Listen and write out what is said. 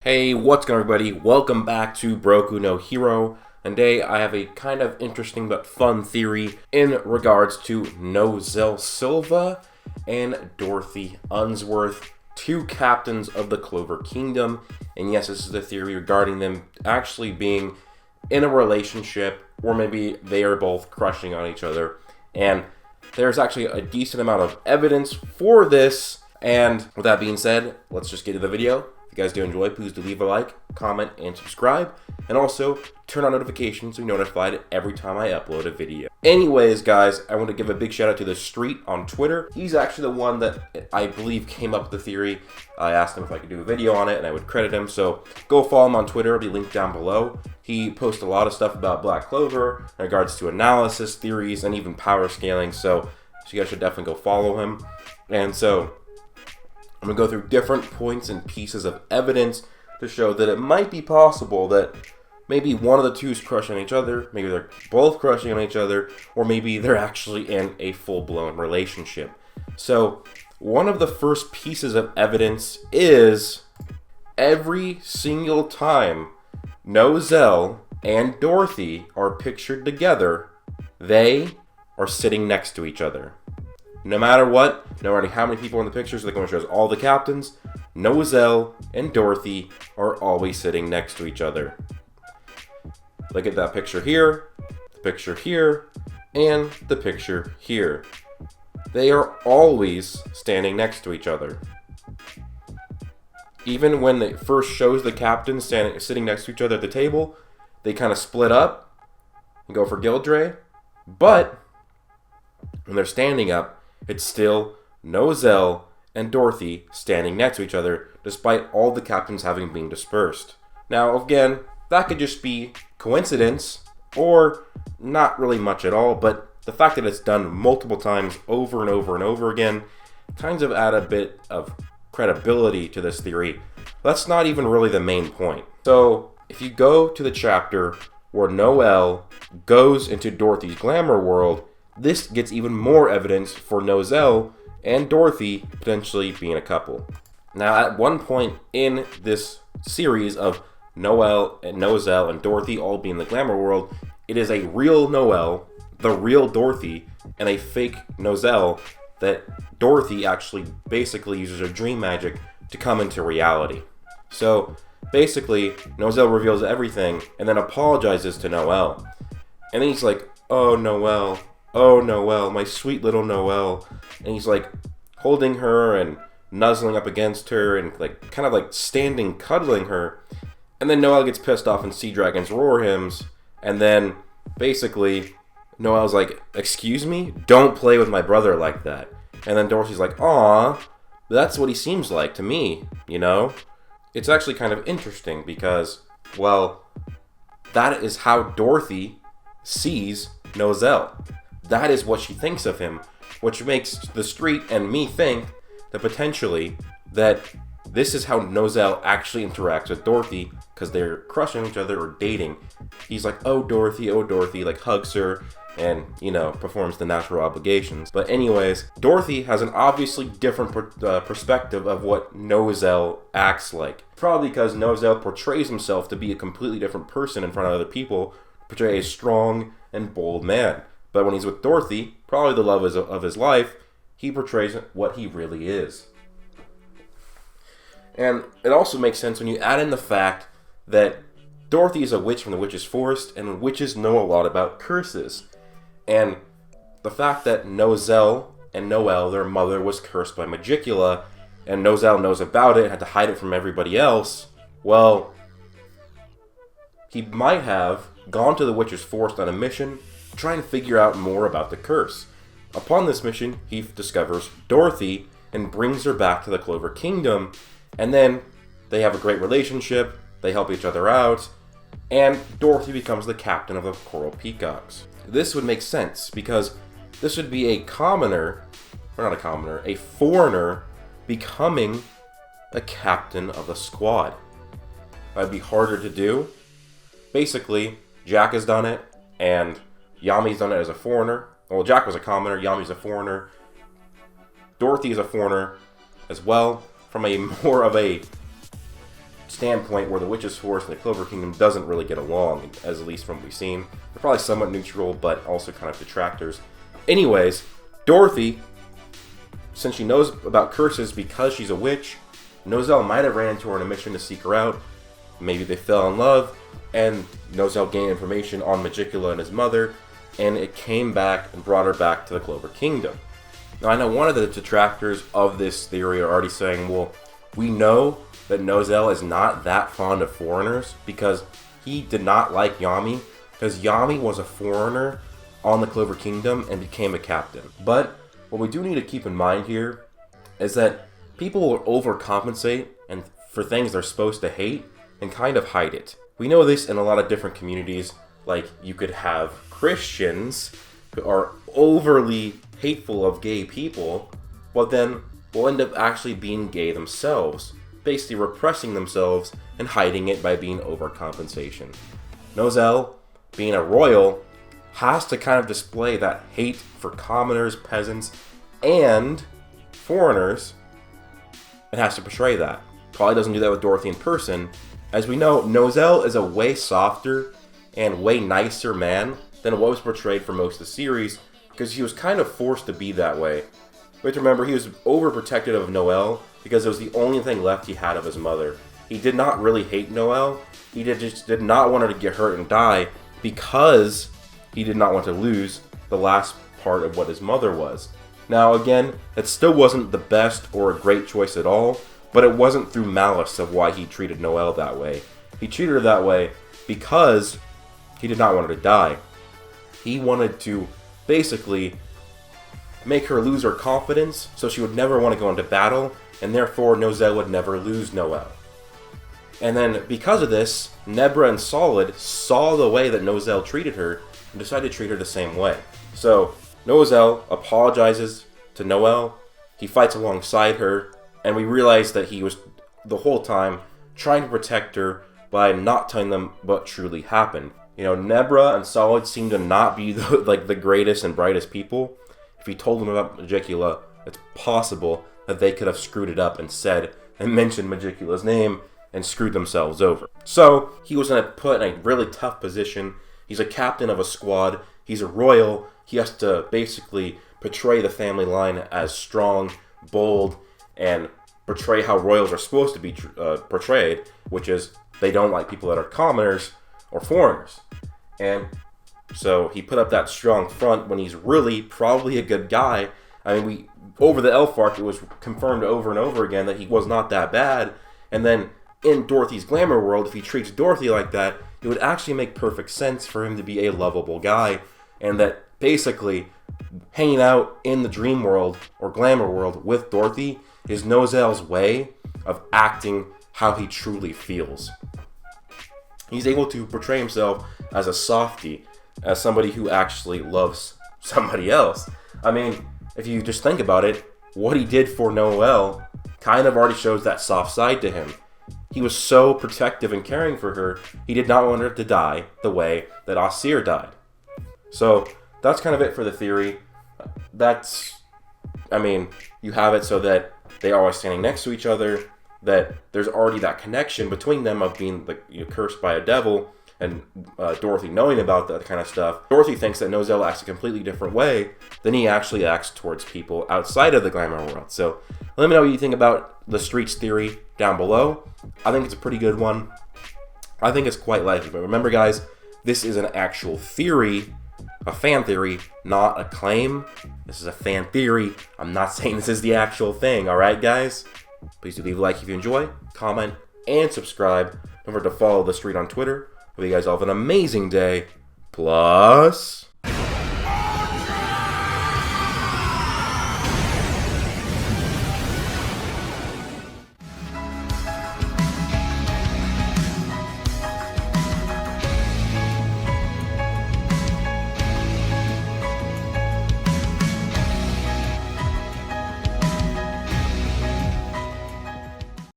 Hey, what's going on, everybody? Welcome back to Broku no Hero. And today I have a kind of interesting but fun theory in regards to Noelle Silva and Dorothy Unsworth, two captains of the Clover Kingdom. And yes, this is the theory regarding them actually being in a relationship, or maybe they are both crushing on each other. And there's actually a decent amount of evidence for this. And with that being said, let's just get to the video. If you guys do enjoy, please do leave a like, comment, and subscribe. And also, turn on notifications so you're notified every time I upload a video. Anyways, guys, I want to give a big shout out to The Street on Twitter. He's actually the one that I believe came up with the theory. I asked him if I could do a video on it, and I would credit him. So go follow him on Twitter. It'll be linked down below. He posts a lot of stuff about Black Clover in regards to analysis, theories, and even power scaling. So you guys should definitely go follow him. And so I'm going to go through different points and pieces of evidence to show that it might be possible that maybe one of the two is crushing on each other, maybe they're both crushing on each other, or maybe they're actually in a full-blown relationship. So one of the first pieces of evidence is every single time Noelle and Dorothy are pictured together, they are sitting next to each other. No matter what, no matter how many people are in the pictures, they're going to show us all the captains, Noelle and Dorothy are always sitting next to each other. Look at that picture here, the picture here, and the picture here. They are always standing next to each other. Even when it first shows the captains sitting next to each other at the table, they kind of split up and go for Gildray. But when they're standing up, it's still Noelle and Dorothy standing next to each other, despite all the captains having been dispersed. Now, again, that could just be coincidence, or not really much at all, but the fact that it's done multiple times over and over and over again kind of add a bit of credibility to this theory. That's not even really the main point. So, if you go to the chapter where Noelle goes into Dorothy's glamour world, this gets even more evidence for Noelle and Dorothy potentially being a couple. Now, at one point in this series of Noelle and Dorothy all being in the glamour world, it is a real Noelle, the real Dorothy, and a fake Noelle that Dorothy actually basically uses her dream magic to come into reality. So, basically, Noelle reveals everything and then apologizes to Noelle. And then he's like, oh, Noelle, my sweet little Noelle. And he's like holding her and nuzzling up against her and like kind of like standing cuddling her. And then Noelle gets pissed off and Sea Dragon's roar hymns. And then basically Noelle's like, excuse me? Don't play with my brother like that. And then Dorothy's like, aw, that's what he seems like to me, you know? It's actually kind of interesting because, well, that is how Dorothy sees Noelle. That is what she thinks of him, which makes The Street and me think that potentially that this is how Noelle actually interacts with Dorothy, because they're crushing each other or dating. He's like, oh Dorothy, like hugs her and, you know, performs the natural obligations. But anyways, Dorothy has an obviously different perspective of what Noelle acts like. Probably because Noelle portrays himself to be a completely different person in front of other people, portray a strong and bold man. But when he's with Dorothy, probably the love of his life, he portrays what he really is. And it also makes sense when you add in the fact that Dorothy is a witch from the Witch's Forest, and witches know a lot about curses. And the fact that Noelle and Noelle, their mother, was cursed by Magicula, and Noelle knows about it and had to hide it from everybody else, well, he might have gone to the Witch's Forest on a mission to try and figure out more about the curse. Upon this mission, he discovers Dorothy and brings her back to the Clover Kingdom, and then they have a great relationship, they help each other out, and Dorothy becomes the captain of the Coral Peacocks. This would make sense, because this would be a foreigner becoming a captain of the squad. That'd be harder to do. Basically, Jack has done it, and Yami's done it as a foreigner. Well, Jack was a commoner, Yami's a foreigner. Dorothy is a foreigner as well, from a more of a standpoint where the Witch's Force and the Clover Kingdom doesn't really get along, as at least from what we've seen. They're probably somewhat neutral, but also kind of detractors. Anyways, Dorothy, since she knows about curses because she's a witch, Nozel might have ran into her on a mission to seek her out. Maybe they fell in love, and Nozel gained information on Magicula and his mother, and it came back and brought her back to the Clover Kingdom. Now, I know one of the detractors of this theory are already saying, well, we know that Nozel is not that fond of foreigners because he did not like Yami, because Yami was a foreigner on the Clover Kingdom and became a captain. But what we do need to keep in mind here is that people will overcompensate and for things they're supposed to hate and kind of hide it. We know this in a lot of different communities. Like, you could have Christians who are overly hateful of gay people, but then will end up actually being gay themselves, basically repressing themselves and hiding it by being overcompensation. Nozel, being a royal, has to kind of display that hate for commoners, peasants, and foreigners. It has to portray that. Probably doesn't do that with Dorothy in person. As we know, Nozel is a way softer and way nicer man than what was portrayed for most of the series, because he was kind of forced to be that way. We have to remember, he was overprotective of Noelle because it was the only thing left he had of his mother. He did not really hate Noelle. He just did not want her to get hurt and die because he did not want to lose the last part of what his mother was. Now again, it still wasn't the best or a great choice at all, but it wasn't through malice of why he treated Noelle that way. He treated her that way because he did not want her to die. He wanted to basically make her lose her confidence so she would never want to go into battle, and therefore Nozel would never lose Noelle. And then because of this, Nebra and Solid saw the way that Nozel treated her and decided to treat her the same way. So Nozel apologizes to Noelle, he fights alongside her, and we realize that he was the whole time trying to protect her by not telling them what truly happened. You know, Nebra and Solid seem to not be the greatest and brightest people. If he told them about Magicula, it's possible that they could have screwed it up and said and mentioned Magicula's name and screwed themselves over. So he was put in a really tough position. He's a captain of a squad. He's a royal. He has to basically portray the family line as strong, bold, and portray how royals are supposed to be portrayed, which is they don't like people that are commoners or foreigners. And so he put up that strong front when he's really probably a good guy. I mean, over the Elf arc, it was confirmed over and over again that he was not that bad. And then in Dorothy's glamour world, if he treats Dorothy like that, it would actually make perfect sense for him to be a lovable guy. And that basically hanging out in the dream world or glamour world with Dorothy is Nozel's way of acting how he truly feels. He's able to portray himself as a softie, as somebody who actually loves somebody else. I mean, if you just think about it, what he did for Noelle kind of already shows that soft side to him. He was so protective and caring for her, he did not want her to die the way that Asir died. So, that's kind of it for the theory. You have it so that they are always standing next to each other, that there's already that connection between them of being cursed by a devil, and Dorothy knowing about that kind of stuff. Dorothy thinks that Nozel acts a completely different way than he actually acts towards people outside of the glamour world. So let me know what you think about the Streets theory down below. I think it's a pretty good one. I think it's quite likely. But remember, guys, this is an actual theory, a fan theory, not a claim. This is a fan theory. I'm not saying this is the actual thing, alright, guys? Please do leave a like if you enjoy, comment, and subscribe. Don't forget to follow The Street on Twitter. Hope you guys all have an amazing day. Plus...